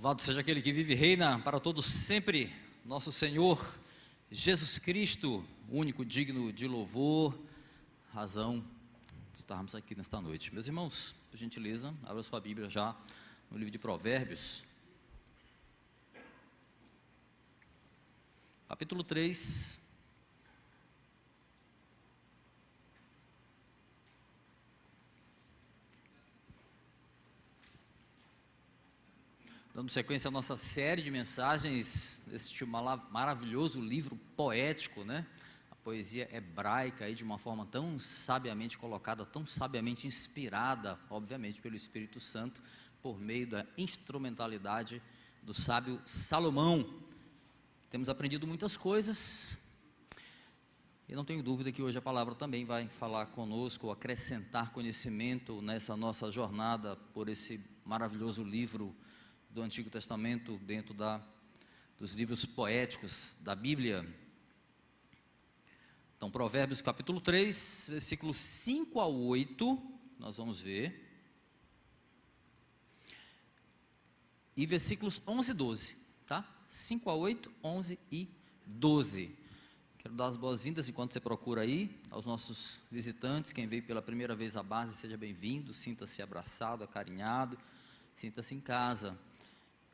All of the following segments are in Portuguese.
Louvado seja aquele que vive e reina para todos sempre, nosso Senhor Jesus Cristo, único digno de louvor, razão de estarmos aqui nesta noite. Meus irmãos, por gentileza, abra sua Bíblia já no livro de Provérbios, capítulo 3. Dando sequência à nossa série de mensagens, este maravilhoso livro poético, né? A poesia hebraica aí de uma forma tão sabiamente colocada, tão sabiamente inspirada, obviamente pelo Espírito Santo, por meio da instrumentalidade do sábio Salomão. Temos aprendido muitas coisas, e não tenho dúvida que hoje a palavra também vai falar conosco, acrescentar conhecimento nessa nossa jornada por esse maravilhoso livro do Antigo Testamento, dentro dos livros poéticos da Bíblia. Então, Provérbios capítulo 3, versículos 5 a 8, nós vamos ver, e versículos 11 e 12, tá? 5 a 8, 11 e 12. Quero dar as boas-vindas, enquanto você procura aí, aos nossos visitantes. Quem veio pela primeira vez à base, seja bem-vindo, sinta-se abraçado, acarinhado, sinta-se em casa.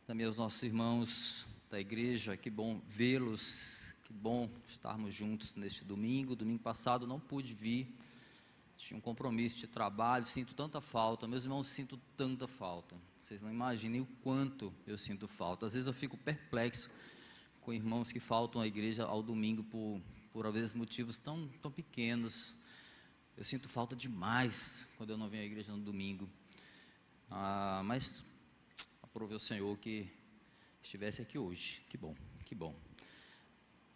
Também aos nossos irmãos da igreja, que bom vê-los, que bom estarmos juntos neste domingo. Domingo passado não pude vir, tinha um compromisso de trabalho, sinto tanta falta, meus irmãos, sinto tanta falta. Vocês não imaginem o quanto eu sinto falta. Às vezes eu fico perplexo com irmãos que faltam à igreja ao domingo por às vezes motivos tão pequenos. Eu sinto falta demais quando eu não venho à igreja no domingo, mas aprove o Senhor que estivesse aqui hoje. Que bom, que bom.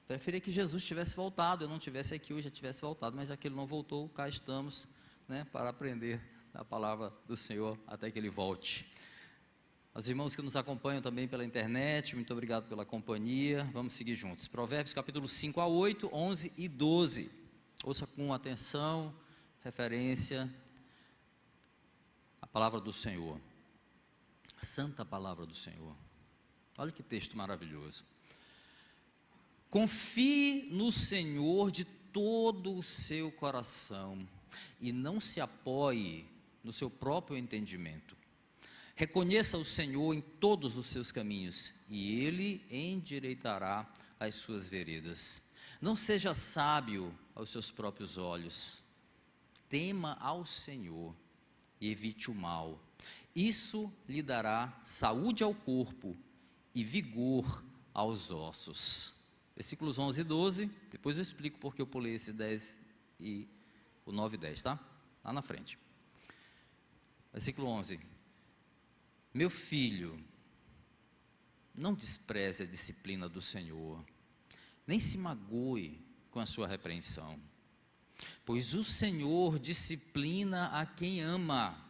Preferia que Jesus tivesse voltado, eu não tivesse aqui hoje, já tivesse voltado, mas já que Ele não voltou, cá estamos, né, para aprender a palavra do Senhor até que Ele volte. Os irmãos que nos acompanham também pela internet, muito obrigado pela companhia. Vamos seguir juntos. Provérbios capítulo 5 a 8, 11 e 12. Ouça com atenção, referência, a palavra do Senhor. A santa palavra do Senhor. Olha que texto maravilhoso. Confie no Senhor de todo o seu coração e não se apoie no seu próprio entendimento. Reconheça o Senhor em todos os seus caminhos e Ele endireitará as suas veredas. Não seja sábio aos seus próprios olhos. Tema ao Senhor e evite o mal. Isso lhe dará saúde ao corpo e vigor aos ossos. Versículos 11 e 12, depois eu explico porque eu pulei esses 10 e o 9 e 10, tá? Lá na frente. Versículo 11. Meu filho, não despreze a disciplina do Senhor, nem se magoe com a sua repreensão, pois o Senhor disciplina a quem ama,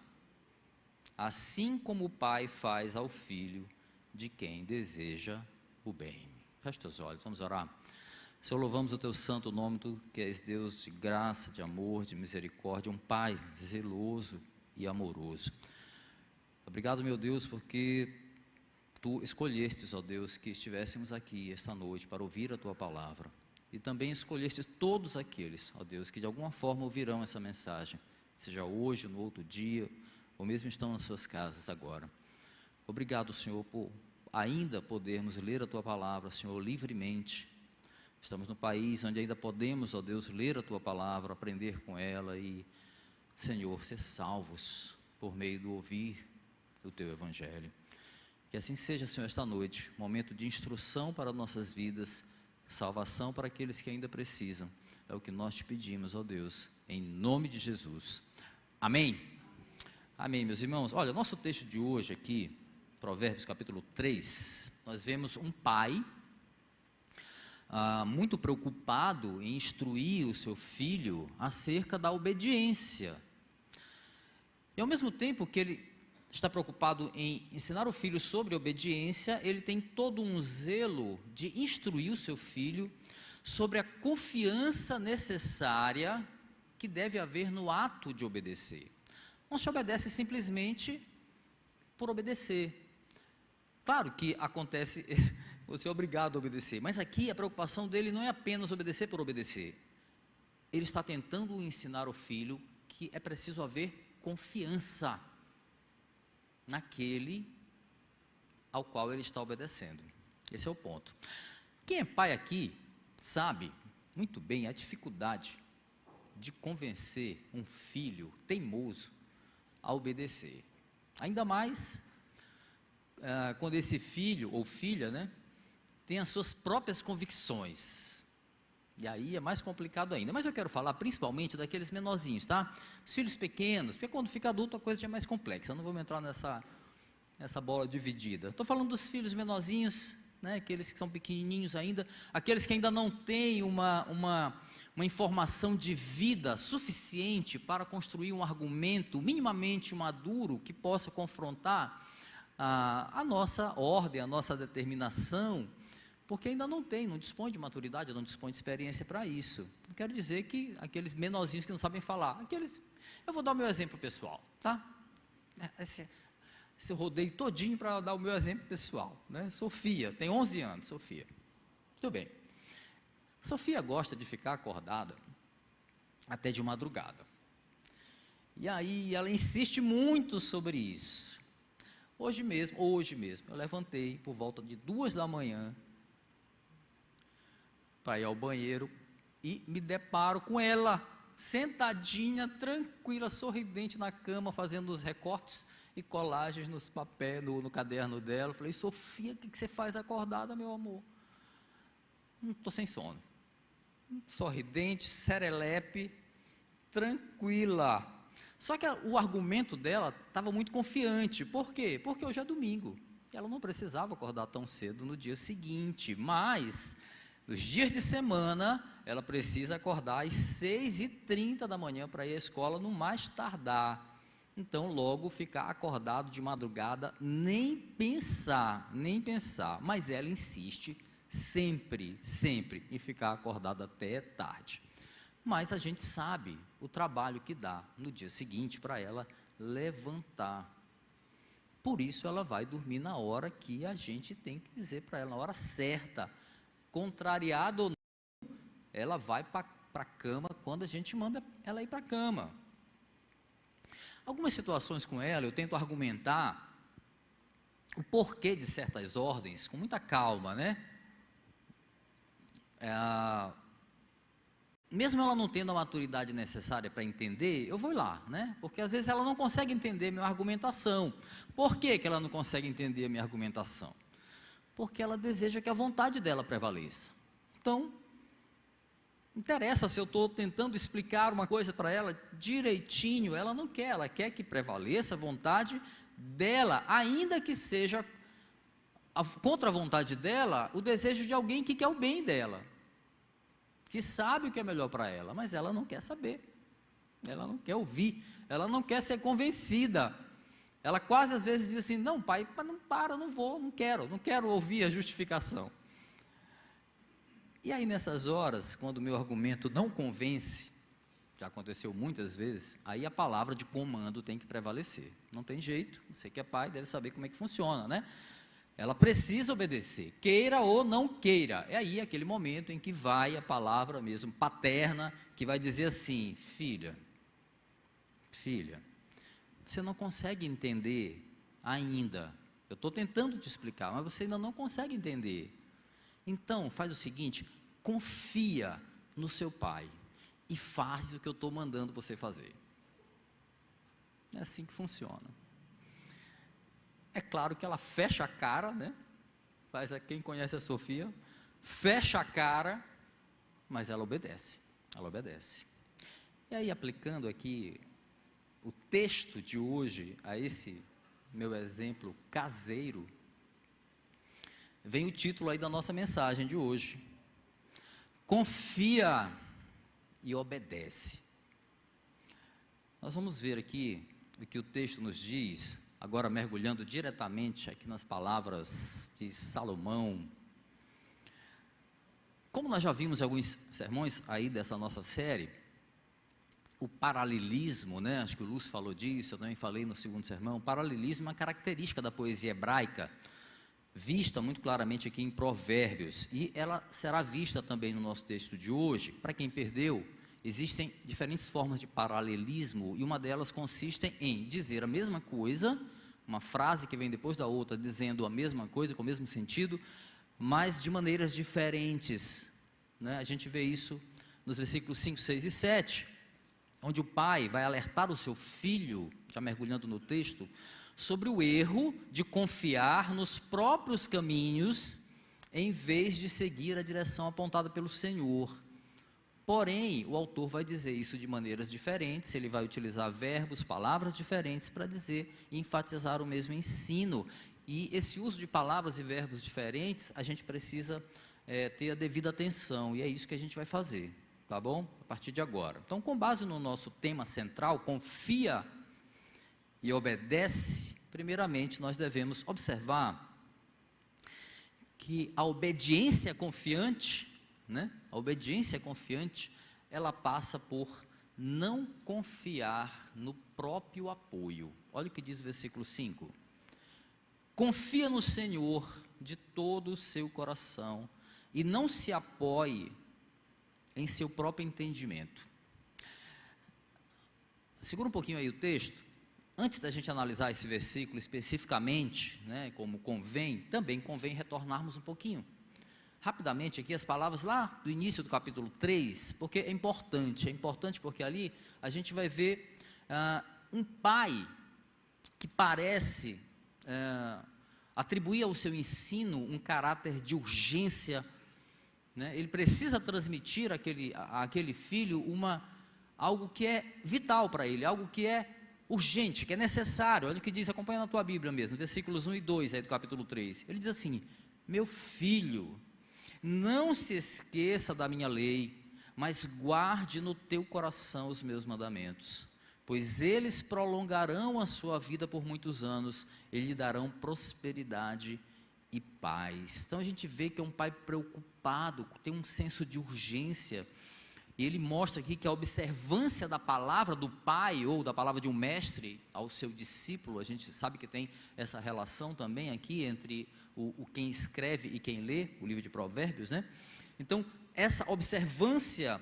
assim como o pai faz ao filho de quem deseja o bem. Feche teus olhos, vamos orar. Senhor, louvamos o teu santo nome, tu que és Deus de graça, de amor, de misericórdia, um Pai zeloso e amoroso. Obrigado, meu Deus, porque tu escolhestes, ó Deus, que estivéssemos aqui esta noite para ouvir a tua palavra. E também escolheste todos aqueles, ó Deus, que de alguma forma ouvirão essa mensagem, seja hoje, no outro dia, ou mesmo estão nas suas casas agora. Obrigado, Senhor, por ainda podermos ler a tua palavra, Senhor, livremente. Estamos no país onde ainda podemos, ó Deus, ler a tua palavra, aprender com ela e, Senhor, ser salvos por meio do ouvir do teu evangelho. Que assim seja, Senhor, esta noite, momento de instrução para nossas vidas, salvação para aqueles que ainda precisam. É o que nós te pedimos, ó Deus, em nome de Jesus. Amém. Amém, meus irmãos. Olha, nosso texto de hoje aqui, Provérbios capítulo 3, nós vemos um pai muito preocupado em instruir o seu filho acerca da obediência. E ao mesmo tempo que ele está preocupado em ensinar o filho sobre obediência, ele tem todo um zelo de instruir o seu filho sobre a confiança necessária que deve haver no ato de obedecer. Não se obedece simplesmente por obedecer. Claro que acontece, você é obrigado a obedecer, mas aqui a preocupação dele não é apenas obedecer por obedecer. Ele está tentando ensinar o filho que é preciso haver confiança naquele ao qual ele está obedecendo. Esse é o ponto. Quem é pai aqui sabe muito bem a dificuldade de convencer um filho teimoso a obedecer. Ainda mais quando esse filho ou filha, né, tem as suas próprias convicções. E aí é mais complicado ainda. Mas eu quero falar principalmente daqueles menorzinhos, tá? Os filhos pequenos, porque quando fica adulto a coisa já é mais complexa. Eu não vou entrar nessa bola dividida. Estou falando dos filhos menorzinhos, né, aqueles que são pequenininhos ainda, aqueles que ainda não têm uma informação de vida suficiente para construir um argumento minimamente maduro que possa confrontar a nossa ordem, a nossa determinação, porque ainda não dispõe de maturidade, não dispõe de experiência para isso. Não quero dizer que aqueles menorzinhos que não sabem falar, eu vou dar o meu exemplo pessoal, tá? Esse rodeio todinho para dar o meu exemplo pessoal, né? Sofia, tem 11 anos, Sofia. Muito bem. Sofia gosta de ficar acordada até de madrugada. E aí ela insiste muito sobre isso. Hoje mesmo, eu levantei por volta de 2 da manhã para ir ao banheiro e me deparo com ela, sentadinha, tranquila, sorridente na cama, fazendo os recortes e colagens nos papéis, no caderno dela. Eu falei: Sofia, o que você faz acordada, meu amor? Estou sem sono. Sorridente, serelepe, tranquila. Só que o argumento dela estava muito confiante. Por quê? Porque hoje é domingo. Ela não precisava acordar tão cedo no dia seguinte, mas nos dias de semana ela precisa acordar às 6h30 da manhã para ir à escola no mais tardar. Então logo ficar acordado de madrugada, nem pensar, mas ela insiste sempre em ficar acordada até tarde. Mas a gente sabe o trabalho que dá no dia seguinte para ela levantar. Por isso ela vai dormir na hora que a gente tem que dizer para ela, na hora certa. Contrariado ou não, ela vai para a cama quando a gente manda ela ir para a cama. Algumas situações com ela eu tento argumentar o porquê de certas ordens com muita calma, né? Mesmo ela não tendo a maturidade necessária para entender, eu vou lá, né? Porque às vezes ela não consegue entender a minha argumentação. Por que ela não consegue entender a minha argumentação? Porque ela deseja que a vontade dela prevaleça. Então, não interessa se eu estou tentando explicar uma coisa para ela direitinho, ela não quer, ela quer que prevaleça a vontade dela, ainda que seja contra a vontade dela, o desejo de alguém que quer o bem dela, que sabe o que é melhor para ela, mas ela não quer saber, ela não quer ouvir, ela não quer ser convencida. Ela quase às vezes diz assim: não, pai, não vou, não quero ouvir a justificação. E aí nessas horas, quando o meu argumento não convence, já aconteceu muitas vezes, aí a palavra de comando tem que prevalecer. Não tem jeito, você que é pai deve saber como é que funciona, né? Ela precisa obedecer, queira ou não queira. É aí aquele momento em que vai a palavra mesmo paterna, que vai dizer assim: filha, você não consegue entender ainda. Eu estou tentando te explicar, mas você ainda não consegue entender. Então, faz o seguinte: confia no seu pai e faz o que eu estou mandando você fazer. É assim que funciona. É claro que ela fecha a cara, né? Mas quem conhece a Sofia, fecha a cara, mas ela obedece. E aí, aplicando aqui o texto de hoje a esse meu exemplo caseiro, vem o título aí da nossa mensagem de hoje: confia e obedece. Nós vamos ver aqui o que o texto nos diz, agora mergulhando diretamente aqui nas palavras de Salomão. Como nós já vimos alguns sermões aí dessa nossa série, o paralelismo, né? Acho que o Lúcio falou disso, eu também falei no segundo sermão. O paralelismo é uma característica da poesia hebraica, vista muito claramente aqui em Provérbios, e ela será vista também no nosso texto de hoje. Para quem perdeu, existem diferentes formas de paralelismo, e uma delas consiste em dizer a mesma coisa, uma frase que vem depois da outra, dizendo a mesma coisa, com o mesmo sentido, mas de maneiras diferentes, né? A gente vê isso nos versículos 5, 6 e 7, onde o pai vai alertar o seu filho, já mergulhando no texto, sobre o erro de confiar nos próprios caminhos, em vez de seguir a direção apontada pelo Senhor. Porém, o autor vai dizer isso de maneiras diferentes, ele vai utilizar verbos, palavras diferentes para dizer e enfatizar o mesmo ensino. E esse uso de palavras e verbos diferentes, a gente precisa ter a devida atenção, e é isso que a gente vai fazer, tá bom? A partir de agora. Então, com base no nosso tema central, confia e obedece, primeiramente nós devemos observar que a obediência confiante, né? A obediência confiante, ela passa por não confiar no próprio apoio. Olha o que diz o versículo 5. Confia no Senhor de todo o seu coração e não se apoie em seu próprio entendimento. Segura um pouquinho aí o texto. Antes da gente analisar esse versículo especificamente, né, como convém, também convém retornarmos um pouquinho, rapidamente aqui, as palavras lá do início do capítulo 3, porque é importante porque ali a gente vai ver um pai que parece atribuir ao seu ensino um caráter de urgência, né? Ele precisa transmitir àquele filho algo que é vital para ele, algo que é urgente, que é necessário. Olha o que diz, acompanha na tua Bíblia mesmo, versículos 1 e 2 aí do capítulo 3, ele diz assim: meu filho, não se esqueça da minha lei, mas guarde no teu coração os meus mandamentos, pois eles prolongarão a sua vida por muitos anos, e lhe darão prosperidade e paz. Então a gente vê que é um pai preocupado, tem um senso de urgência, e ele mostra aqui que a observância da palavra do pai, ou da palavra de um mestre ao seu discípulo, a gente sabe que tem essa relação também aqui entre quem escreve e quem lê o livro de Provérbios, né? Então, essa observância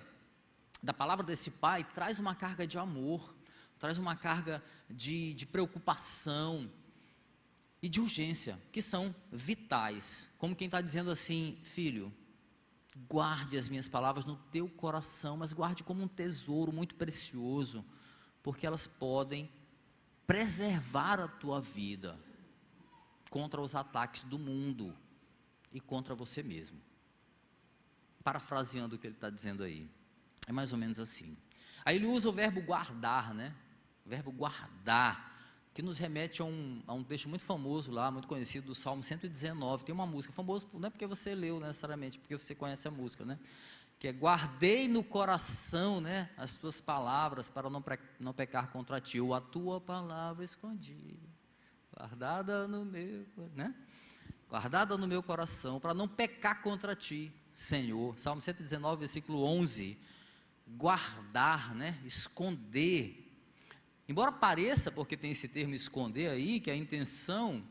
da palavra desse pai traz uma carga de amor, traz uma carga de preocupação e de urgência, que são vitais, como quem está dizendo assim: filho, guarde as minhas palavras no teu coração, mas guarde como um tesouro muito precioso, porque elas podem preservar a tua vida contra os ataques do mundo e contra você mesmo. Parafraseando o que ele está dizendo aí, é mais ou menos assim. Aí ele usa o verbo guardar, né? O verbo guardar, que nos remete a um texto muito famoso lá, muito conhecido, do Salmo 119, tem uma música famosa, não é porque você leu necessariamente, porque você conhece a música, né? Que é: guardei no coração, né, as tuas palavras, para não pecar contra ti, ou a tua palavra escondi, guardada no meu, né? Guardada no meu coração, para não pecar contra ti, Senhor. Salmo 119, versículo 11, guardar, né, esconder. Embora pareça, porque tem esse termo esconder aí, que a intenção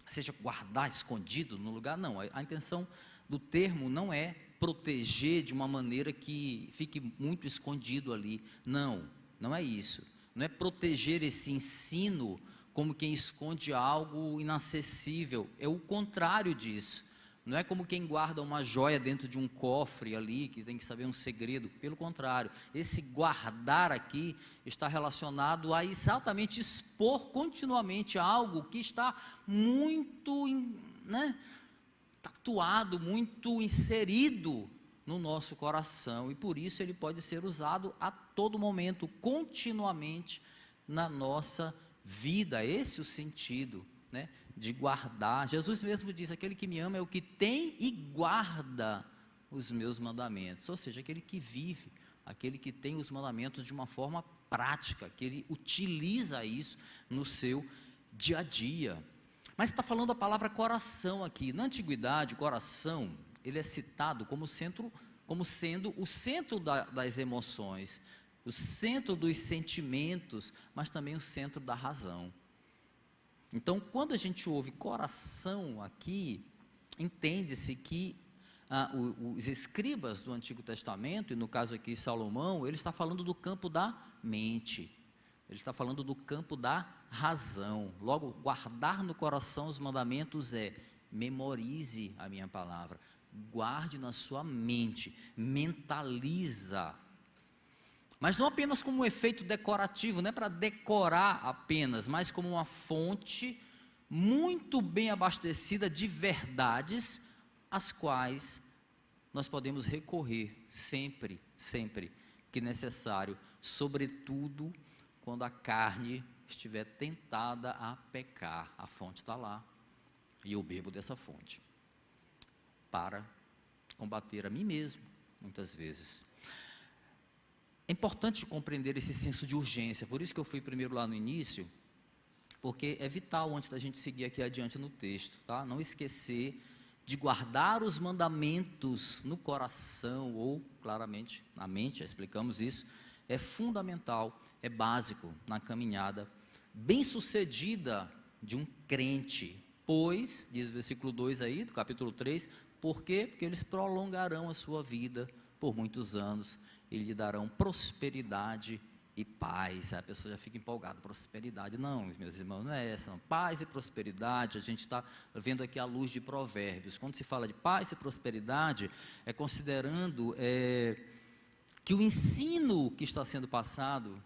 seja guardar escondido no lugar, não, a intenção do termo não é proteger de uma maneira que fique muito escondido ali, não é isso, não é proteger esse ensino como quem esconde algo inacessível, é o contrário disso. Não é como quem guarda uma joia dentro de um cofre ali, que tem que saber um segredo. Pelo contrário, esse guardar aqui está relacionado a exatamente expor continuamente algo que está muito, né, tatuado, muito inserido no nosso coração, e por isso ele pode ser usado a todo momento, continuamente na nossa vida. Esse é o sentido, né, de guardar. Jesus mesmo diz: aquele que me ama é o que tem e guarda os meus mandamentos, ou seja, aquele que vive, aquele que tem os mandamentos de uma forma prática, que ele utiliza isso no seu dia a dia. Mas está falando a palavra coração aqui. Na antiguidade, o coração, ele é citado como sendo o centro das emoções, o centro dos sentimentos, mas também o centro da razão. Então, quando a gente ouve coração aqui, entende-se que os escribas do Antigo Testamento, e no caso aqui Salomão, ele está falando do campo da mente, ele está falando do campo da razão. Logo, guardar no coração os mandamentos memorize a minha palavra, guarde na sua mente, mentaliza. Mas não apenas como um efeito decorativo, não é para decorar apenas, mas como uma fonte muito bem abastecida de verdades, as quais nós podemos recorrer sempre, sempre que necessário, sobretudo quando a carne estiver tentada a pecar. A fonte está lá, e eu bebo dessa fonte, para combater a mim mesmo, muitas vezes. É importante compreender esse senso de urgência, por isso que eu fui primeiro lá no início, porque é vital antes da gente seguir aqui adiante no texto, tá? Não esquecer de guardar os mandamentos no coração ou, claramente, na mente, já explicamos isso, é fundamental, é básico na caminhada bem-sucedida de um crente, pois, diz o versículo 2 aí, do capítulo 3, por quê? Porque eles prolongarão a sua vida por muitos anos, e lhe darão prosperidade e paz. A pessoa já fica empolgada, prosperidade, não, meus irmãos, não é essa, não. Paz e prosperidade, a gente está vendo aqui à luz de Provérbios, quando se fala de paz e prosperidade, é considerando que o ensino que está sendo passado,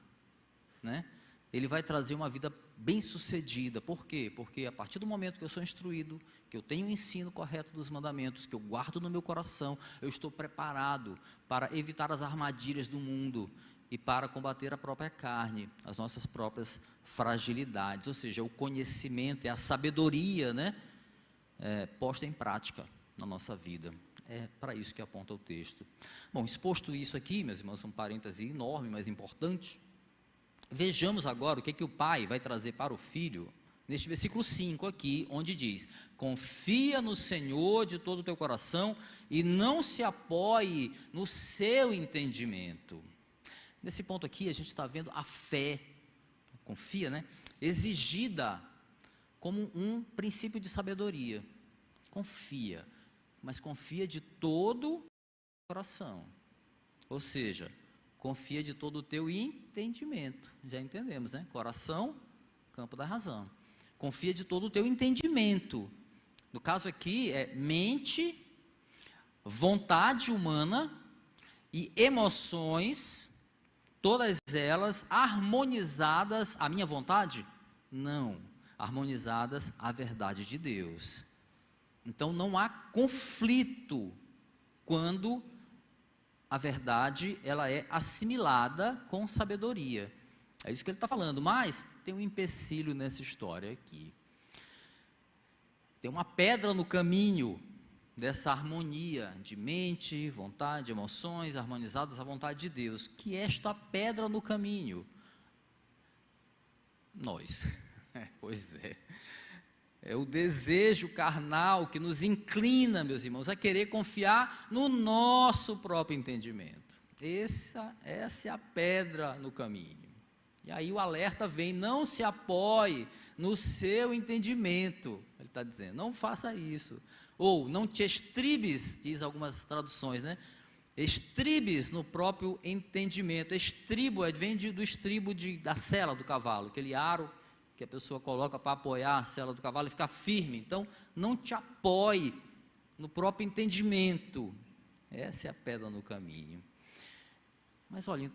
né, ele vai trazer uma vida bem-sucedida. Por quê? Porque a partir do momento que eu sou instruído, que eu tenho o ensino correto dos mandamentos, que eu guardo no meu coração, eu estou preparado para evitar as armadilhas do mundo e para combater a própria carne, as nossas próprias fragilidades, ou seja, o conhecimento e a sabedoria, né, posta em prática na nossa vida. É para isso que aponta o texto. Bom, exposto isso aqui, meus irmãos, um parêntese enorme, mas importante. Vejamos agora o que o pai vai trazer para o filho, neste versículo 5 aqui, onde diz: confia no Senhor de todo o teu coração e não se apoie no seu entendimento. Nesse ponto aqui a gente está vendo a fé, confia, né, exigida como um princípio de sabedoria. Confia, mas confia de todo o coração, ou seja, confia de todo o teu entendimento. Já entendemos, né? Coração, campo da razão. Confia de todo o teu entendimento. No caso aqui é mente, vontade humana e emoções, todas elas harmonizadas à minha vontade? Não, harmonizadas à verdade de Deus. Então não há conflito quando a verdade ela é assimilada com sabedoria. É isso que ele está falando, mas tem um empecilho nessa história aqui. Tem uma pedra no caminho dessa harmonia de mente, vontade, emoções harmonizadas à vontade de Deus. Que é esta pedra no caminho? Nós. Pois é. É o desejo carnal que nos inclina, meus irmãos, a querer confiar no nosso próprio entendimento. Essa é a pedra no caminho. E aí o alerta vem: não se apoie no seu entendimento. Ele está dizendo, não faça isso. Ou não te estribes, diz algumas traduções, né? Estribes no próprio entendimento. Estribo vem do estribo da sela do cavalo, aquele aro que a pessoa coloca para apoiar a sela do cavalo e ficar firme. Então, não te apoie no próprio entendimento. Essa é a pedra no caminho. Mas olha,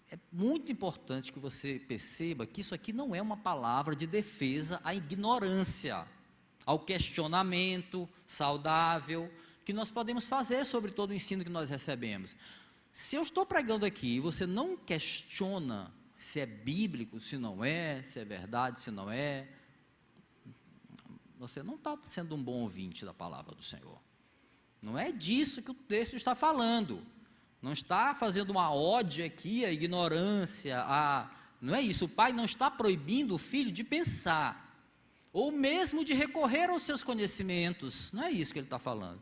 é muito importante que você perceba que isso aqui não é uma palavra de defesa à ignorância, ao questionamento saudável que nós podemos fazer sobre todo o ensino que nós recebemos. Se eu estou pregando aqui e você não questiona se é bíblico, se não é, se é verdade, se não é, você não está sendo um bom ouvinte da palavra do Senhor. Não é disso que o texto está falando. Não está fazendo uma ode aqui à ignorância, não é isso. O pai não está proibindo o filho de pensar, ou mesmo de recorrer aos seus conhecimentos. Não é isso que ele está falando.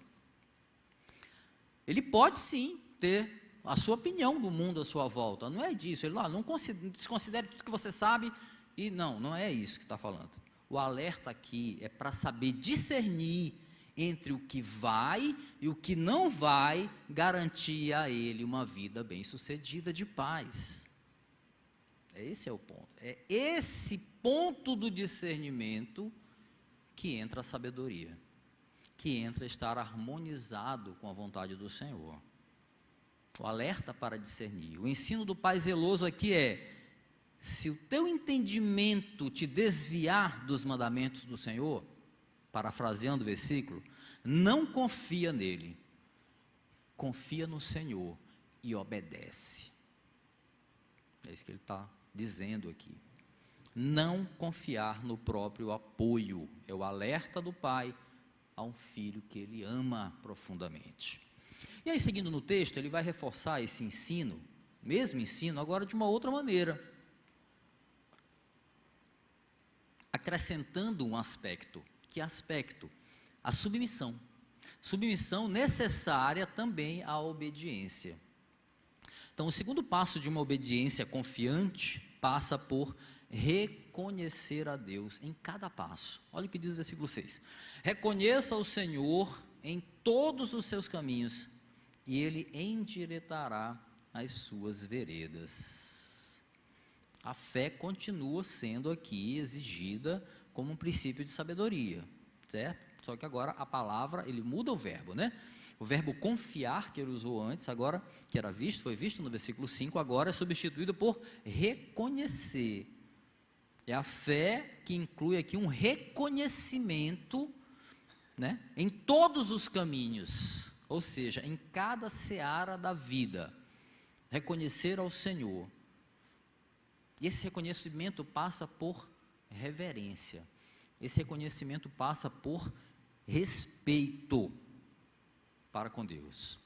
Ele pode sim ter a sua opinião do mundo à sua volta, não é disso. Ele não desconsidere tudo que você sabe, e não é isso que está falando. O alerta aqui é para saber discernir entre o que vai e o que não vai garantir a ele uma vida bem-sucedida de paz. Esse é o ponto. É esse ponto do discernimento que entra a sabedoria, que entra estar harmonizado com a vontade do Senhor. O alerta para discernir. O ensino do pai zeloso aqui é: se o teu entendimento te desviar dos mandamentos do Senhor, parafraseando o versículo, não confia nele, confia no Senhor e obedece. É isso que ele está dizendo aqui. Não confiar no próprio apoio, é o alerta do pai a um filho que ele ama profundamente. E aí, seguindo no texto, ele vai reforçar esse ensino, mesmo ensino, agora de uma outra maneira, acrescentando um aspecto. Que aspecto? A submissão. Submissão necessária também à obediência. Então, o segundo passo de uma obediência confiante passa por reconhecer a Deus em cada passo. Olha o que diz o versículo 6. Reconheça o Senhor em todos os seus caminhos, e Ele endireitará as suas veredas. A fé continua sendo aqui exigida como um princípio de sabedoria, certo? Só que agora a palavra, ele muda o verbo, né? O verbo confiar, que ele usou antes, agora, que era visto, foi visto no versículo 5, agora é substituído por reconhecer. É a fé que inclui aqui um reconhecimento, né, em todos os caminhos, ou seja, em cada seara da vida, reconhecer ao Senhor. E esse reconhecimento passa por reverência, esse reconhecimento passa por respeito para com Deus.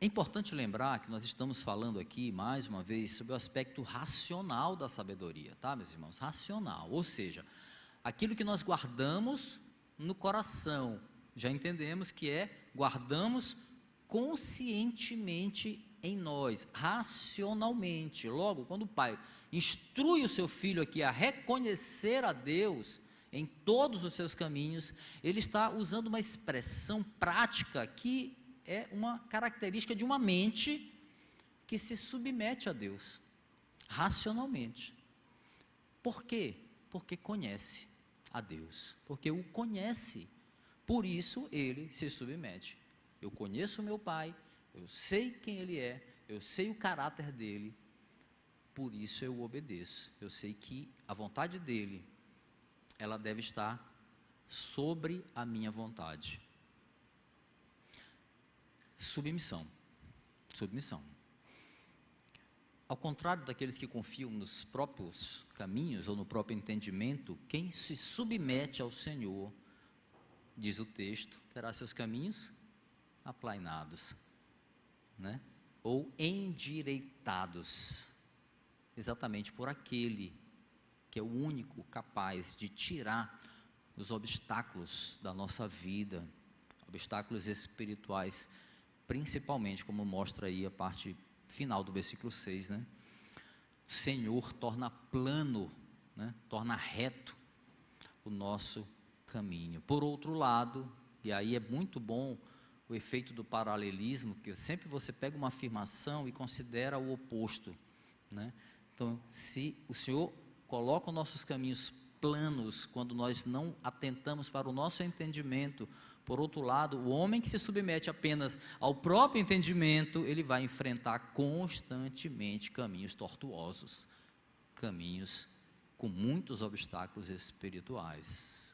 É importante lembrar que nós estamos falando aqui, mais uma vez, sobre o aspecto racional da sabedoria, tá, meus irmãos? Racional, ou seja, aquilo que nós guardamos no coração, já entendemos que guardamos conscientemente em nós, racionalmente. Logo, quando o pai instrui o seu filho aqui a reconhecer a Deus em todos os seus caminhos, ele está usando uma expressão prática que é uma característica de uma mente que se submete a Deus, racionalmente. Por quê? Porque conhece a Deus, porque o conhece, por isso ele se submete. Eu conheço o meu pai, eu sei quem ele é, eu sei o caráter dele, por isso eu obedeço. Eu sei que a vontade dele, ela deve estar sobre a minha vontade. Submissão. Ao contrário daqueles que confiam nos próprios caminhos ou no próprio entendimento, quem se submete ao Senhor, diz o texto, terá seus caminhos aplainados, né? Ou endireitados, exatamente por aquele que é o único capaz de tirar os obstáculos da nossa vida, obstáculos espirituais, principalmente, como mostra aí a parte final do versículo 6, né? O Senhor torna plano, né? Torna reto o nosso caminho. Por outro lado, e aí é muito bom o efeito do paralelismo, que sempre você pega uma afirmação e considera o oposto, né? Então, se o Senhor coloca os nossos caminhos planos, quando nós não atentamos para o nosso entendimento, por outro lado, o homem que se submete apenas ao próprio entendimento, ele vai enfrentar constantemente caminhos tortuosos, caminhos com muitos obstáculos espirituais.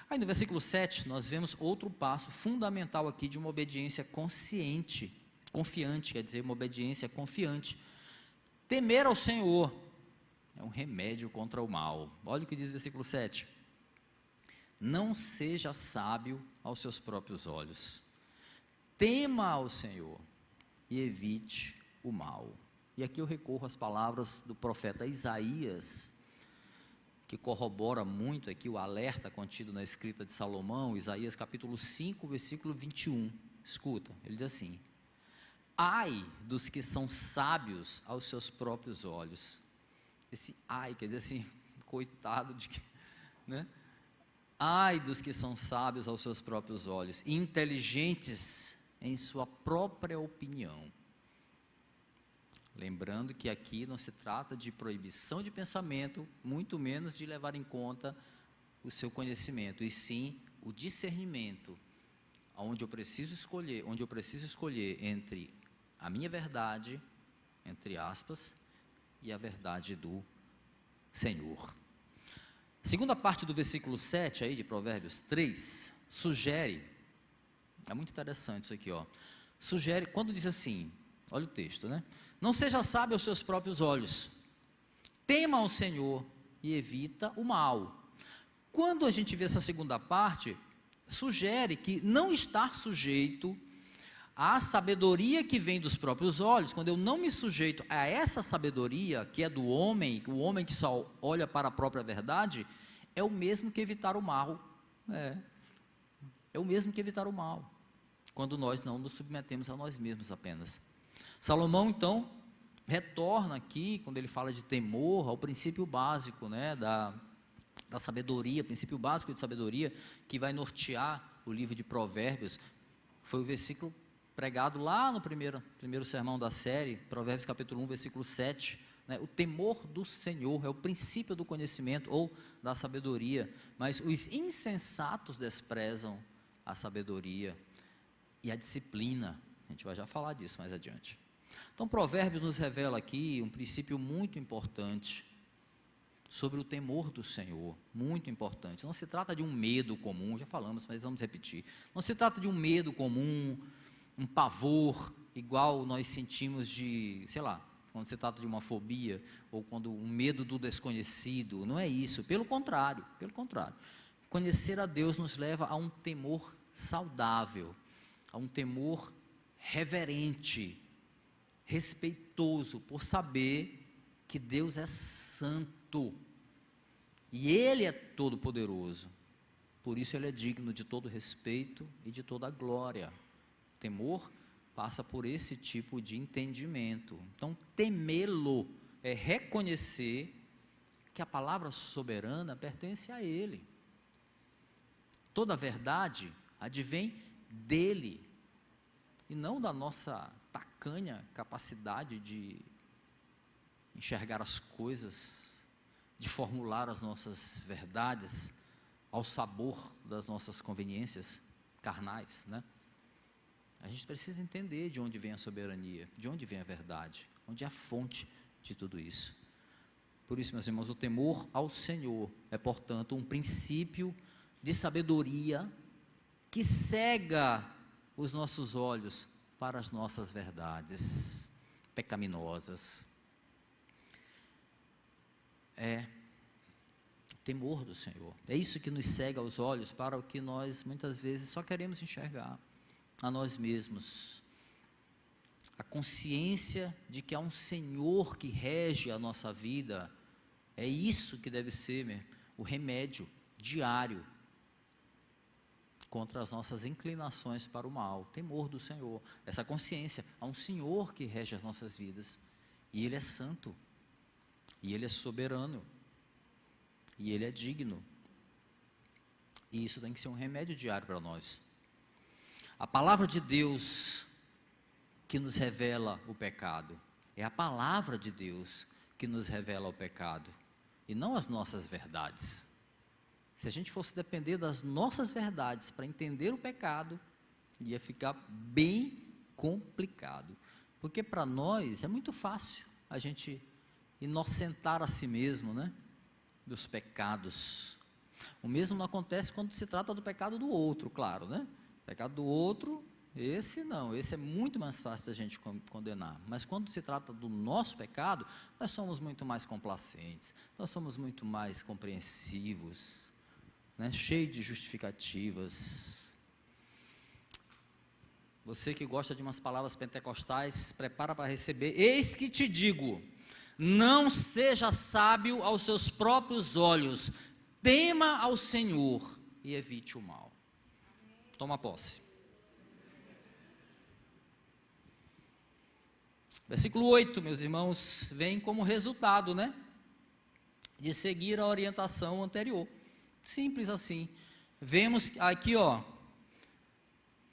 Aí no versículo 7, nós vemos outro passo fundamental aqui de uma obediência confiante, quer dizer, uma obediência confiante. Temer ao Senhor é um remédio contra o mal. Olha o que diz o versículo 7. Não seja sábio aos seus próprios olhos. Tema ao Senhor e evite o mal. E aqui eu recorro às palavras do profeta Isaías, que corrobora muito aqui o alerta contido na escrita de Salomão, Isaías capítulo 5, versículo 21. Escuta, ele diz assim: ai dos que são sábios aos seus próprios olhos esse ai, quer dizer assim, coitado de que, né? Ai dos que são sábios aos seus próprios olhos, inteligentes em sua própria opinião. Lembrando que aqui não se trata de proibição de pensamento, muito menos de levar em conta o seu conhecimento, e sim o discernimento, onde eu preciso escolher entre a minha verdade, entre aspas, e a verdade do Senhor. A segunda parte do versículo 7 aí de Provérbios 3, sugere, é muito interessante isso aqui, ó, sugere, quando diz assim, olha o texto, né? Não seja sábio aos seus próprios olhos, tema ao Senhor e evita o mal. Quando a gente vê essa segunda parte, sugere que não estar sujeito à sabedoria que vem dos próprios olhos, quando eu não me sujeito a essa sabedoria, que é do homem, o homem que só olha para a própria verdade, é o mesmo que evitar o mal, é o mesmo que evitar o mal, quando nós não nos submetemos a nós mesmos apenas. Salomão, então, retorna aqui, quando ele fala de temor, ao princípio básico, né, da sabedoria, princípio básico de sabedoria, que vai nortear o livro de Provérbios. Foi o versículo pregado lá no primeiro sermão da série, Provérbios capítulo 1, versículo 7, né? O temor do Senhor é o princípio do conhecimento ou da sabedoria, mas os insensatos desprezam a sabedoria e a disciplina. A gente vai já falar disso mais adiante. Então, Provérbios nos revela aqui um princípio muito importante sobre o temor do Senhor, muito importante. Não se trata de um medo comum, já falamos, mas vamos repetir. Não se trata de um medo comum, um pavor, igual nós sentimos de, sei lá, quando se trata de uma fobia, ou quando um medo do desconhecido, não é isso, pelo contrário. Conhecer a Deus nos leva a um temor saudável, a um temor reverente, respeitoso, por saber que Deus é santo, e Ele é todo poderoso, por isso Ele é digno de todo respeito e de toda glória. Temor passa por esse tipo de entendimento. Então, temê-lo é reconhecer que a palavra soberana pertence a Ele, toda a verdade advém dEle, e não da nossa tacanha capacidade de enxergar as coisas, de formular as nossas verdades ao sabor das nossas conveniências carnais, né? A gente precisa entender de onde vem a soberania, de onde vem a verdade, onde é a fonte de tudo isso. Por isso, meus irmãos, o temor ao Senhor é, portanto, um princípio de sabedoria que cega os nossos olhos para as nossas verdades pecaminosas. É o temor do Senhor, é isso que nos cega os olhos para o que nós muitas vezes só queremos enxergar, a nós mesmos. A consciência de que há um Senhor que rege a nossa vida, é isso que deve ser o remédio diário contra as nossas inclinações para o mal. Temor do Senhor, essa consciência, há um Senhor que rege as nossas vidas, e Ele é santo, e Ele é soberano, e Ele é digno, e isso tem que ser um remédio diário para nós. A palavra de Deus que nos revela o pecado, é a palavra de Deus que nos revela o pecado, e não as nossas verdades. Se a gente fosse depender das nossas verdades para entender o pecado, ia ficar bem complicado, porque para nós é muito fácil a gente inocentar a si mesmo, né, dos pecados. O mesmo não acontece quando se trata do pecado do outro, claro, né? O pecado do outro, esse não, esse é muito mais fácil da gente condenar, mas quando se trata do nosso pecado, nós somos muito mais complacentes, nós somos muito mais compreensivos, né? Cheio de justificativas. Você que gosta de umas palavras pentecostais, se prepara para receber. Eis que te digo, não seja sábio aos seus próprios olhos, tema ao Senhor e evite o mal. Toma posse. Versículo 8, meus irmãos, vem como resultado, né, de seguir a orientação anterior. Simples assim. Vemos aqui, ó,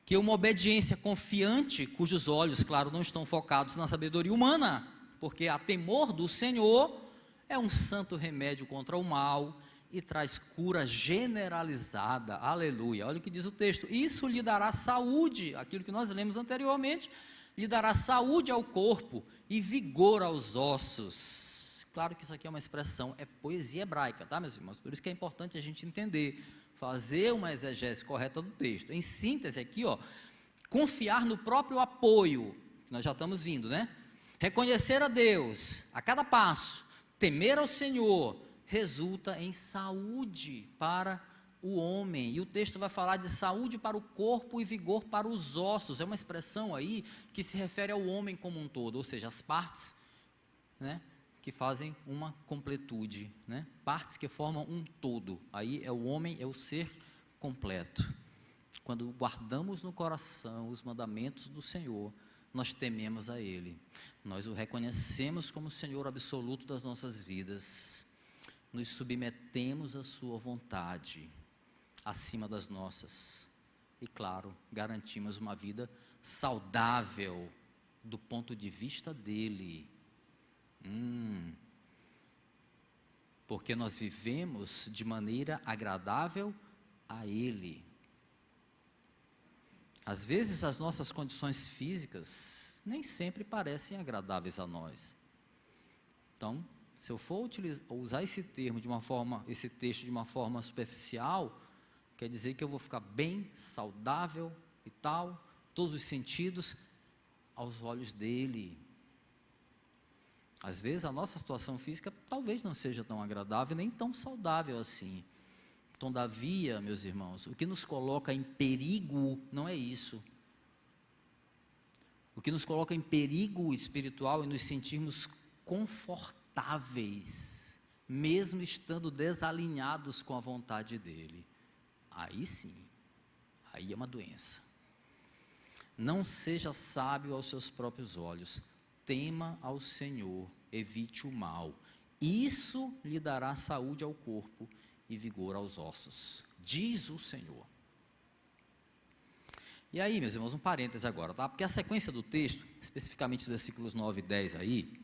que uma obediência confiante, cujos olhos, claro, não estão focados na sabedoria humana, porque a temor do Senhor é um santo remédio contra o mal e traz cura generalizada, aleluia. Olha o que diz o texto: isso lhe dará saúde, aquilo que nós lemos anteriormente, lhe dará saúde ao corpo e vigor aos ossos. Claro que isso aqui é uma expressão, é poesia hebraica, tá, meus irmãos? Por isso que é importante a gente entender, fazer uma exegese correta do texto. Em síntese aqui, ó, confiar no próprio apoio, que nós já estamos vindo, né? Reconhecer a Deus a cada passo, temer ao Senhor, resulta em saúde para o homem. E o texto vai falar de saúde para o corpo e vigor para os ossos. É uma expressão aí que se refere ao homem como um todo, ou seja, as partes, né, que fazem uma completude, né? Partes que formam um todo. Aí é o homem, é o ser completo. Quando guardamos no coração os mandamentos do Senhor, nós tememos a Ele, nós o reconhecemos como Senhor absoluto das nossas vidas, nos submetemos à sua vontade acima das nossas e, claro, garantimos uma vida saudável do ponto de vista dele. Porque nós vivemos de maneira agradável a Ele. Às vezes as nossas condições físicas nem sempre parecem agradáveis a nós. Então, se eu for usar esse termo de uma forma, esse texto de uma forma superficial, quer dizer que eu vou ficar bem, saudável e tal, todos os sentidos, aos olhos dele. Às vezes a nossa situação física talvez não seja tão agradável, nem tão saudável assim. Todavia, meus irmãos, o que nos coloca em perigo não é isso. O que nos coloca em perigo espiritual é nos sentirmos confortáveis, mesmo estando desalinhados com a vontade dele. Aí sim, aí é uma doença. Não seja sábio aos seus próprios olhos, tema ao Senhor, evite o mal. Isso lhe dará saúde ao corpo e vigor aos ossos, diz o Senhor. E aí, meus irmãos, um parêntese agora, tá? Porque a sequência do texto, especificamente os versículos 9 e 10 aí,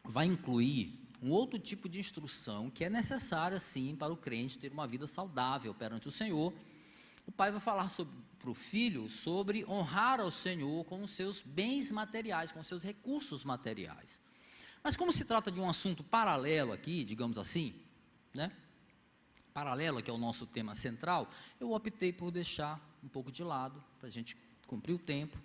vai incluir um outro tipo de instrução que é necessária, sim, para o crente ter uma vida saudável perante o Senhor. O pai vai falar para o filho sobre honrar ao Senhor com os seus bens materiais, com os seus recursos materiais. Mas como se trata de um assunto paralelo aqui, digamos assim, né? Paralelo, que é o nosso tema central, eu optei por deixar um pouco de lado, para a gente cumprir o tempo.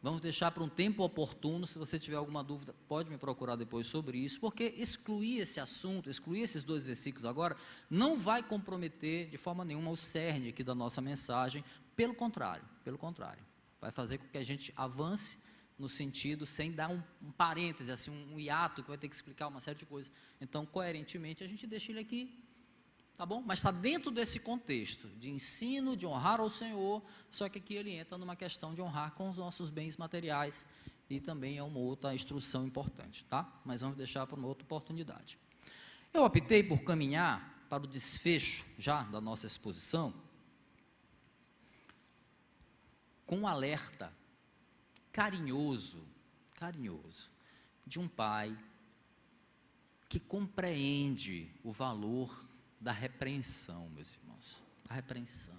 Vamos deixar para um tempo oportuno. Se você tiver alguma dúvida, pode me procurar depois sobre isso, porque excluir esse assunto, excluir esses 2 versículos agora, não vai comprometer de forma nenhuma o cerne aqui da nossa mensagem, pelo contrário, vai fazer com que a gente avance no sentido, sem dar um parêntese, assim, um hiato, que vai ter que explicar uma série de coisas. Então, coerentemente, a gente deixa ele aqui, tá bom? Mas está dentro desse contexto de ensino, de honrar ao Senhor, só que aqui ele entra numa questão de honrar com os nossos bens materiais, e também é uma outra instrução importante, tá? Mas vamos deixar para uma outra oportunidade. Eu optei por caminhar para o desfecho, já da nossa exposição, com um alerta carinhoso, de um pai que compreende o valor da repreensão, meus irmãos, a repreensão.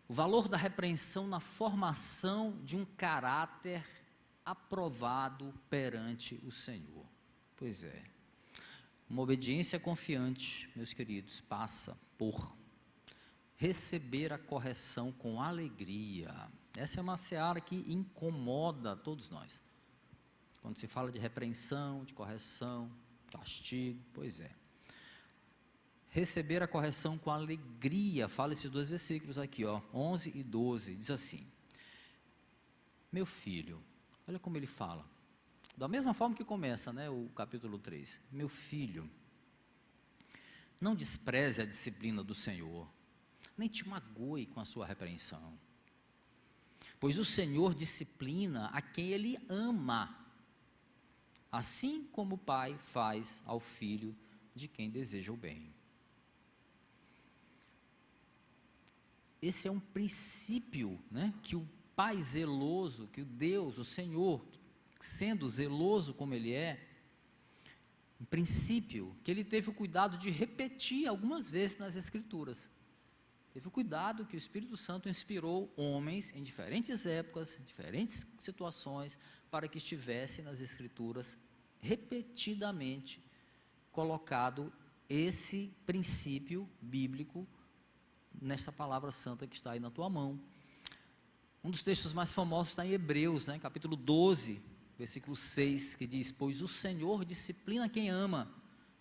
O valor da repreensão na formação de um caráter aprovado perante o Senhor. Pois é, uma obediência confiante, meus queridos, passa por receber a correção com alegria. Essa é uma seara que incomoda todos nós. Quando se fala de repreensão, de correção, castigo, pois é. Receber a correção com alegria, fala esses 2 versículos aqui, ó, 11 e 12, diz assim: meu filho, olha como ele fala, da mesma forma que começa, né, o capítulo 3, meu filho, não despreze a disciplina do Senhor, nem te magoe com a sua repreensão, pois o Senhor disciplina a quem Ele ama, assim como o pai faz ao filho de quem deseja o bem. Esse é um princípio, né, que o Pai zeloso, que o Deus, o Senhor, sendo zeloso como Ele é, um princípio que Ele teve o cuidado de repetir algumas vezes nas Escrituras. Teve o cuidado que o Espírito Santo inspirou homens em diferentes épocas, em diferentes situações, para que estivessem nas Escrituras repetidamente colocado esse princípio bíblico nesta palavra santa que está aí na tua mão. Um dos textos mais famosos está em Hebreus, né, capítulo 12, versículo 6, que diz: pois o Senhor disciplina quem ama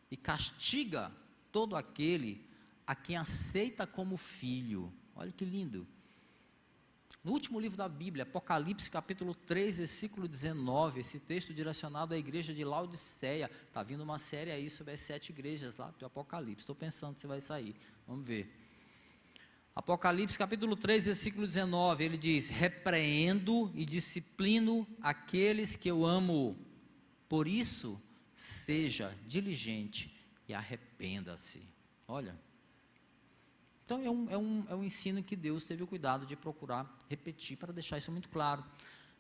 e castiga todo aquele a quem aceita como filho. Olha que lindo. No último livro da Bíblia, Apocalipse capítulo 3, versículo 19, esse texto direcionado à igreja de Laodiceia. Está vindo uma série aí sobre as 7 igrejas lá do Apocalipse. Estou pensando se vai sair, vamos ver. Apocalipse capítulo 3, versículo 19, ele diz: repreendo e disciplino aqueles que eu amo, por isso seja diligente e arrependa-se. Olha, então é um ensino que Deus teve o cuidado de procurar repetir, para deixar isso muito claro.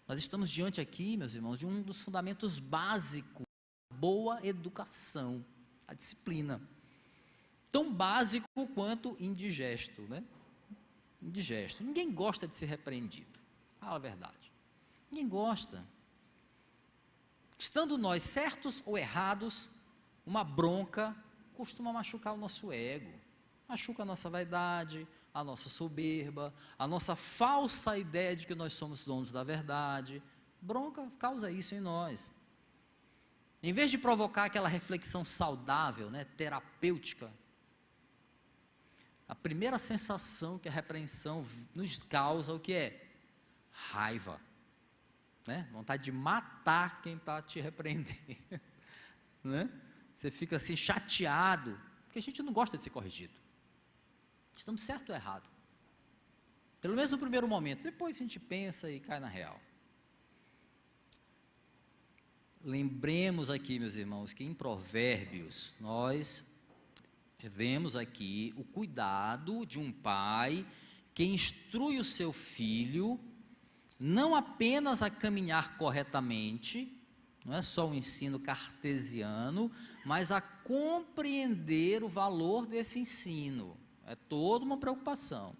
Nós estamos diante aqui, meus irmãos, de um dos fundamentos básicos da boa educação, a disciplina, tão básico quanto indigesto, né? Indigesto. Ninguém gosta de ser repreendido, fala a verdade, ninguém gosta. Estando nós certos ou errados, uma bronca costuma machucar o nosso ego, machuca a nossa vaidade, a nossa soberba, a nossa falsa ideia de que nós somos donos da verdade. Bronca causa isso em nós. Em vez de provocar aquela reflexão saudável, né, terapêutica, a primeira sensação que a repreensão nos causa, o que é? Raiva, né? Vontade de matar quem está te repreendendo, né? Você fica assim chateado, porque a gente não gosta de ser corrigido. Estamos certo ou errado? Pelo menos no primeiro momento, depois a gente pensa e cai na real. Lembremos aqui, meus irmãos, que em Provérbios nós vemos aqui o cuidado de um pai que instrui o seu filho não apenas a caminhar corretamente, não é só um ensino cartesiano, mas a compreender o valor desse ensino. É toda uma preocupação.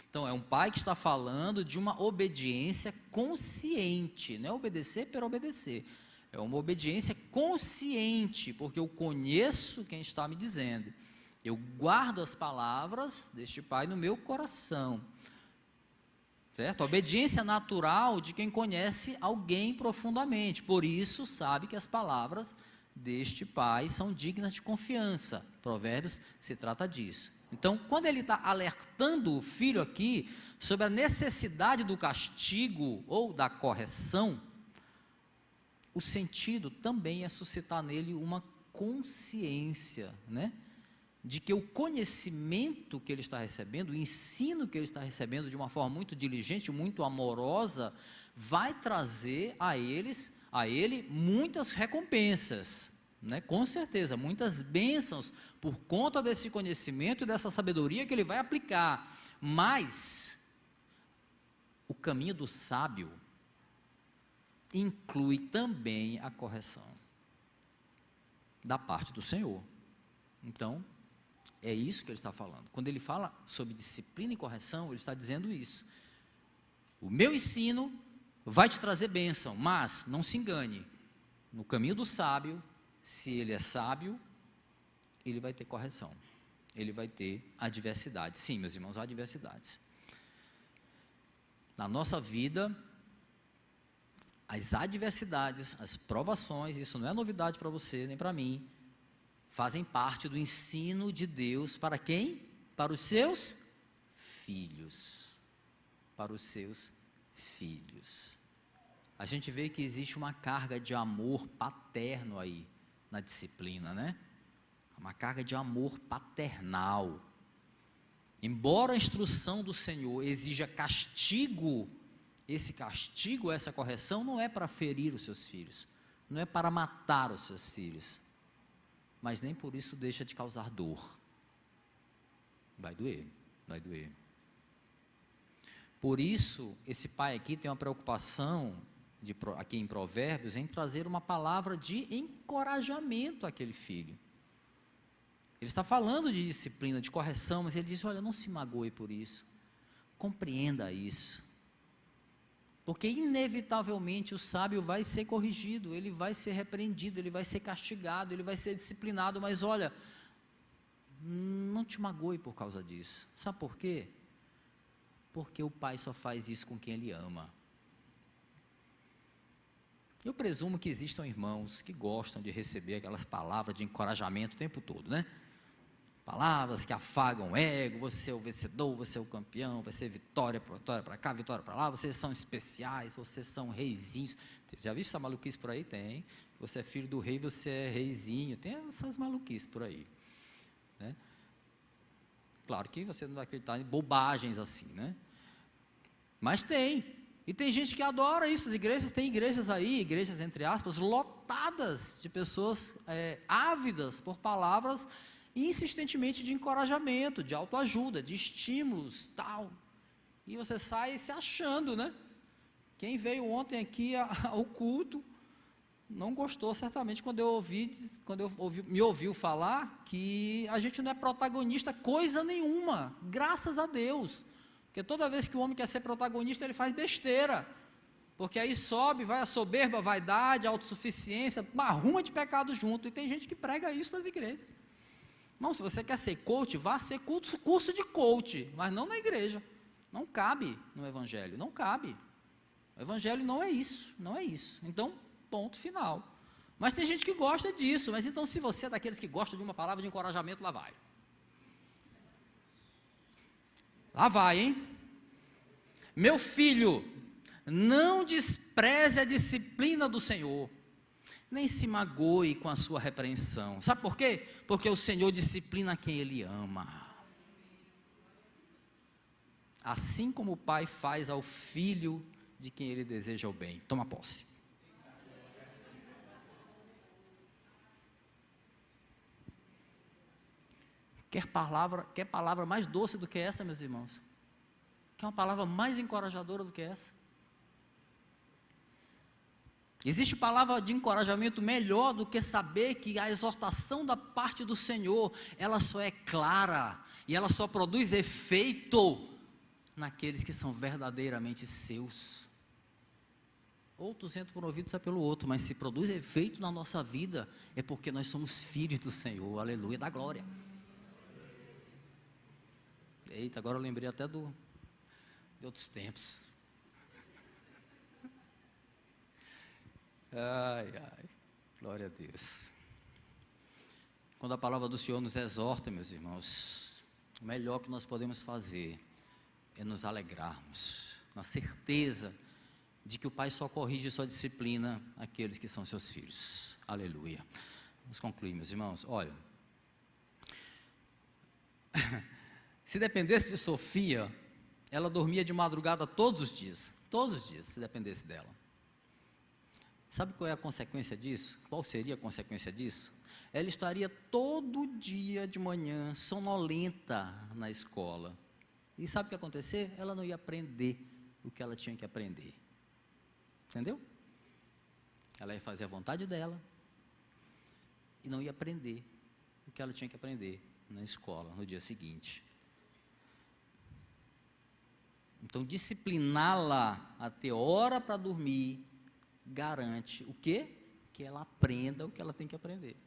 Então é um pai que está falando de uma obediência consciente, não é obedecer por obedecer, é uma obediência consciente, porque eu conheço quem está me dizendo. Eu guardo as palavras deste pai no meu coração, certo? A obediência natural de quem conhece alguém profundamente, por isso sabe que as palavras deste pai são dignas de confiança. Provérbios se trata disso. Então, quando ele está alertando o filho aqui sobre a necessidade do castigo ou da correção, o sentido também é suscitar nele uma consciência, né, de que o conhecimento que ele está recebendo, o ensino que ele está recebendo de uma forma muito diligente, muito amorosa, vai trazer a ele muitas recompensas, né? Com certeza, muitas bênçãos por conta desse conhecimento e dessa sabedoria que ele vai aplicar. Mas o caminho do sábio inclui também a correção da parte do Senhor. Então, é isso que ele está falando. Quando ele fala sobre disciplina e correção, ele está dizendo isso. O meu ensino vai te trazer bênção, mas não se engane, no caminho do sábio, se ele é sábio, ele vai ter correção, ele vai ter adversidade. Sim, meus irmãos, há adversidades. Na nossa vida, as adversidades, as provações, isso não é novidade para você nem para mim, fazem parte do ensino de Deus para quem? Para os seus filhos. Para os seus filhos. A gente vê que existe uma carga de amor paterno aí na disciplina, né? Uma carga de amor paternal. Embora a instrução do Senhor exija castigo, esse castigo, essa correção, não é para ferir os seus filhos. não é para matar os seus filhos, mas nem por isso deixa de causar dor. Vai doer, vai doer. Por isso, esse pai aqui tem uma preocupação, aqui em Provérbios, em trazer uma palavra de encorajamento àquele filho. Ele está falando de disciplina, de correção, mas ele diz, olha, não se magoe por isso, compreenda isso, porque inevitavelmente o sábio vai ser corrigido, ele vai ser repreendido, ele vai ser castigado, ele vai ser disciplinado, mas olha, não te magoe por causa disso. Sabe por quê? Porque o pai só faz isso com quem ele ama. Eu presumo que existam irmãos que gostam de receber aquelas palavras de encorajamento o tempo todo, né? Palavras que afagam o ego, você é o vencedor, você é o campeão, vai ser vitória para cá, vitória para lá, vocês são especiais, vocês são reizinhos. Já viu essa maluquice por aí? Tem. Você é filho do rei, você é reizinho, tem essas maluquices por aí, né? Claro que você não vai acreditar em bobagens assim, né? Mas tem, e tem gente que adora isso. As igrejas, tem igrejas aí, igrejas entre aspas, lotadas de pessoas ávidas por palavras insistentemente de encorajamento, de autoajuda, de estímulos, tal, e você sai se achando, né? Quem veio ontem aqui ao culto, não gostou certamente quando me ouviu falar que a gente não é protagonista coisa nenhuma, graças a Deus, porque toda vez que o homem quer ser protagonista, ele faz besteira, porque aí sobe, vai a soberba, a vaidade, a autossuficiência, uma ruma de pecado junto, e tem gente que prega isso nas igrejas. Não, se você quer ser coach, vá ser curso de coach, mas não na igreja, não cabe no evangelho, não cabe, o evangelho não é isso, não é isso, então, ponto final. Mas tem gente que gosta disso, mas então se você é daqueles que gostam de uma palavra de encorajamento, lá vai, hein? Meu filho, não despreze a disciplina do Senhor, nem se magoe com a sua repreensão. Sabe por quê? Porque o Senhor disciplina quem Ele ama. Assim como o pai faz ao filho de quem Ele deseja o bem. Toma posse. Quer palavra mais doce do que essa, meus irmãos? Quer uma palavra mais encorajadora do que essa? Existe palavra de encorajamento melhor do que saber que a exortação da parte do Senhor, ela só é clara, e ela só produz efeito naqueles que são verdadeiramente seus. Outros entram por um ouvido e saem pelo outro, mas se produz efeito na nossa vida, é porque nós somos filhos do Senhor, aleluia, da glória. Eita, agora eu lembrei até de outros tempos. Ai, glória a Deus. Quando a palavra do Senhor nos exorta, meus irmãos, o melhor que nós podemos fazer é nos alegrarmos, na certeza de que o Pai só corrige, só disciplina aqueles que são seus filhos. Aleluia. Vamos concluir, meus irmãos. Olha, se dependesse de Sofia, ela dormia de madrugada todos os dias, se dependesse dela. Sabe qual é a consequência disso? Qual seria a consequência disso? Ela estaria todo dia de manhã sonolenta na escola. E sabe o que ia acontecer? Ela não ia aprender o que ela tinha que aprender. Entendeu? Ela ia fazer a vontade dela e não ia aprender o que ela tinha que aprender na escola no dia seguinte. Então, discipliná-la a ter hora para dormir garante o quê? Que ela aprenda o que ela tem que aprender.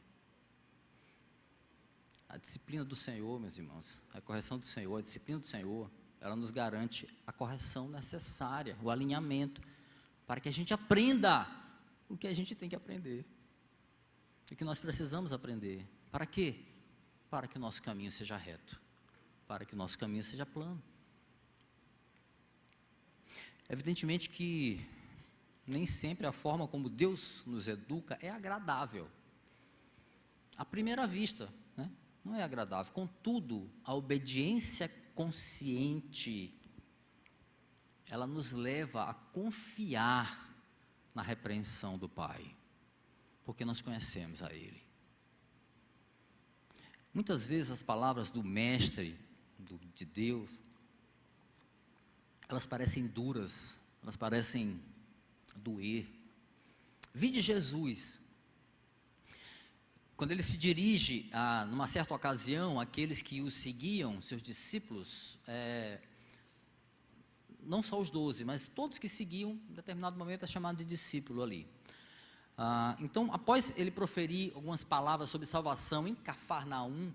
A disciplina do Senhor, meus irmãos, a correção do Senhor, a disciplina do Senhor, ela nos garante a correção necessária, o alinhamento, para que a gente aprenda o que a gente tem que aprender, o que nós precisamos aprender. Para quê? Para que o nosso caminho seja reto, para que o nosso caminho seja plano. Evidentemente que nem sempre a forma como Deus nos educa é agradável. À primeira vista, né? Não é agradável. Contudo, a obediência consciente, ela nos leva a confiar na repreensão do Pai. porque nós conhecemos a Ele. Muitas vezes as palavras do Mestre, de Deus, elas parecem duras, elas parecem doer. Vide Jesus, quando ele se dirige, numa certa ocasião, àqueles que o seguiam, seus discípulos, não só os 12, mas todos que seguiam, em determinado momento é chamado de discípulo ali. Então, após ele proferir algumas palavras sobre salvação em Cafarnaum,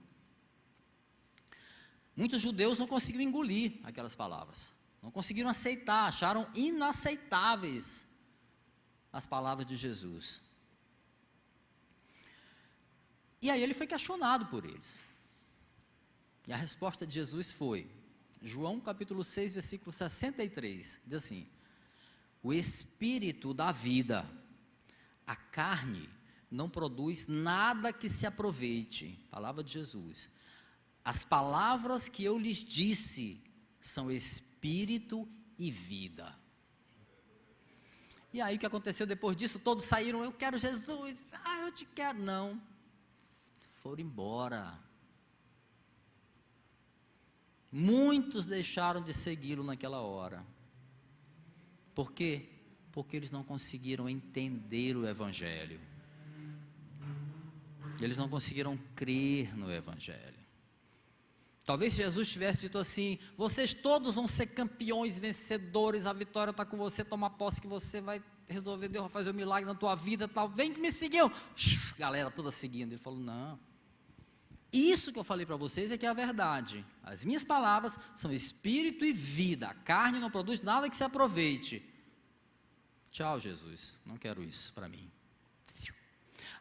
muitos judeus não conseguiram engolir aquelas palavras, não conseguiram aceitar, acharam inaceitáveis as palavras de Jesus. E aí ele foi questionado por eles. E a resposta de Jesus foi, João capítulo 6, versículo 63, diz assim: o Espírito dá vida, a carne não produz nada que se aproveite. Palavra de Jesus. As palavras que eu lhes disse são Espírito e vida. E aí o que aconteceu depois disso? Todos saíram, eu quero Jesus, eu te quero. Não, foram embora. Muitos deixaram de segui-lo naquela hora. Por quê? Porque eles não conseguiram entender o Evangelho. Eles não conseguiram crer no Evangelho. Talvez Jesus tivesse dito assim: vocês todos vão ser campeões, vencedores, a vitória está com você, toma posse que você vai resolver, Deus vai fazer um milagre na tua vida, tal. Vem que me seguiu. Galera toda seguindo. Ele falou: não. Isso que eu falei para vocês é que é a verdade. As minhas palavras são espírito e vida. A carne não produz nada que se aproveite. Tchau, Jesus, não quero isso para mim.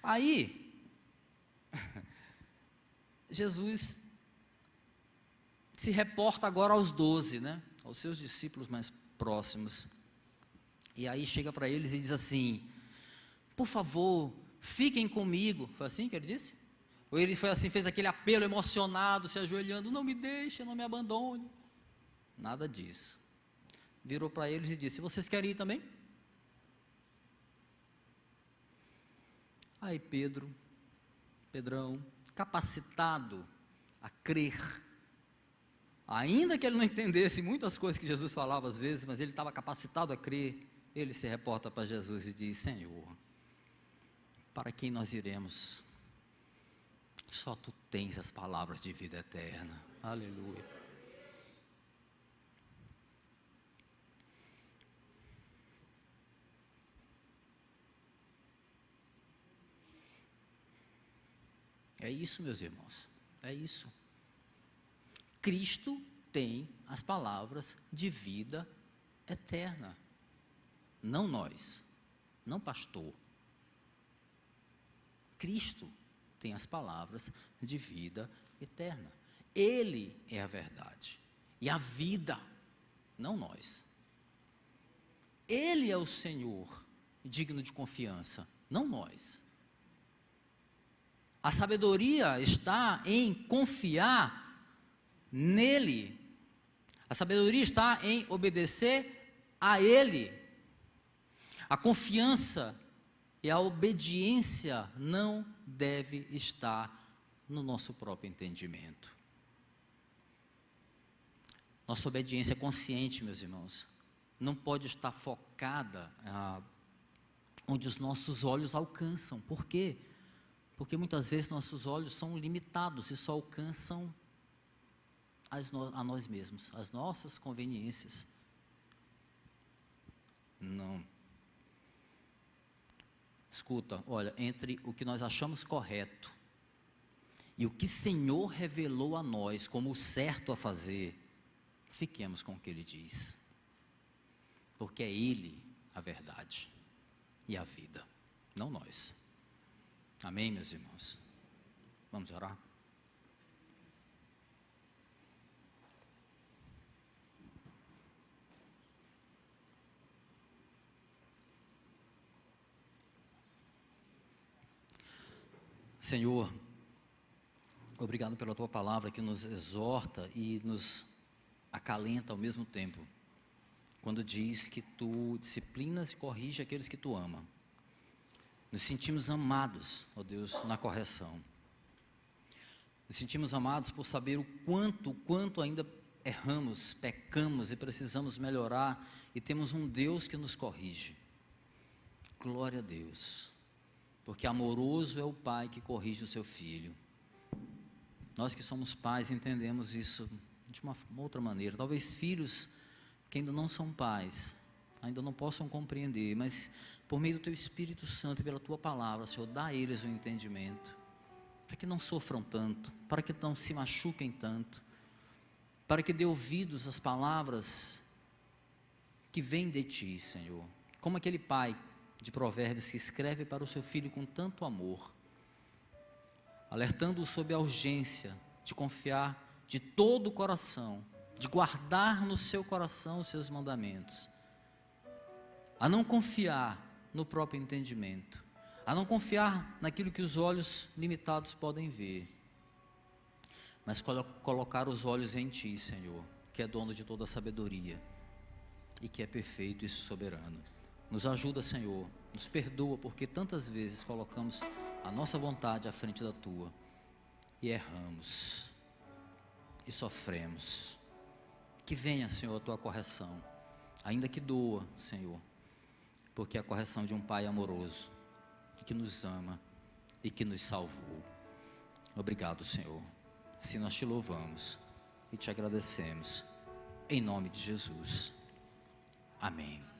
Aí, Jesus se reporta agora aos 12, né? Aos seus discípulos mais próximos. E aí chega para eles e diz assim: por favor, fiquem comigo. Foi assim que ele disse? Ou ele foi assim, fez aquele apelo emocionado, se ajoelhando: não me deixe, não me abandone. Nada disso. Virou para eles e disse: vocês querem ir também? Aí Pedrão, capacitado a crer, ainda que ele não entendesse muitas coisas que Jesus falava às vezes, mas ele estava capacitado a crer, ele se reporta para Jesus e diz: Senhor, para quem nós iremos? Só tu tens as palavras de vida eterna. Aleluia. É isso, meus irmãos, é isso. Cristo tem as palavras de vida eterna, não nós, não pastor. Cristo tem as palavras de vida eterna. Ele é a verdade e a vida, não nós. Ele é o Senhor digno de confiança, não nós. A sabedoria está em confiar nele. A sabedoria está em obedecer a ele. A confiança e a obediência não deve estar no nosso próprio entendimento. Nossa obediência consciente, meus irmãos, não pode estar focada onde os nossos olhos alcançam. Por quê? Porque muitas vezes nossos olhos são limitados e só alcançam a nós mesmos, as nossas conveniências. Não. Escuta, olha, entre o que nós achamos correto e o que o Senhor revelou a nós como o certo a fazer, fiquemos com o que Ele diz, porque é Ele a verdade e a vida, não nós. Amém, meus irmãos? Vamos orar? Senhor, obrigado pela Tua palavra que nos exorta e nos acalenta ao mesmo tempo, quando diz que Tu disciplinas e corrige aqueles que Tu ama. Nos sentimos amados, ó Deus, na correção. Nos sentimos amados por saber o quanto ainda erramos, pecamos e precisamos melhorar, e temos um Deus que nos corrige. Glória a Deus, porque amoroso é o Pai que corrige o seu filho. Nós que somos pais entendemos isso de uma outra maneira. Talvez filhos que ainda não são pais ainda não possam compreender, mas por meio do Teu Espírito Santo e pela Tua palavra, Senhor, dá a eles o entendimento, para que não sofram tanto, para que não se machuquem tanto, para que dê ouvidos às palavras que vêm de Ti, Senhor. Como aquele pai de Provérbios que escreve para o seu filho com tanto amor, alertando-o sobre a urgência de confiar de todo o coração, de guardar no seu coração os seus mandamentos, a não confiar no próprio entendimento, a não confiar naquilo que os olhos limitados podem ver, mas colocar os olhos em Ti, Senhor, que é dono de toda a sabedoria e que é perfeito e soberano. Nos ajuda, Senhor, nos perdoa, porque tantas vezes colocamos a nossa vontade à frente da Tua e erramos e sofremos. Que venha, Senhor, a Tua correção, ainda que doa, Senhor, porque é a correção de um Pai amoroso, que nos ama e que nos salvou. Obrigado, Senhor. Assim nós Te louvamos e Te agradecemos, em nome de Jesus. Amém.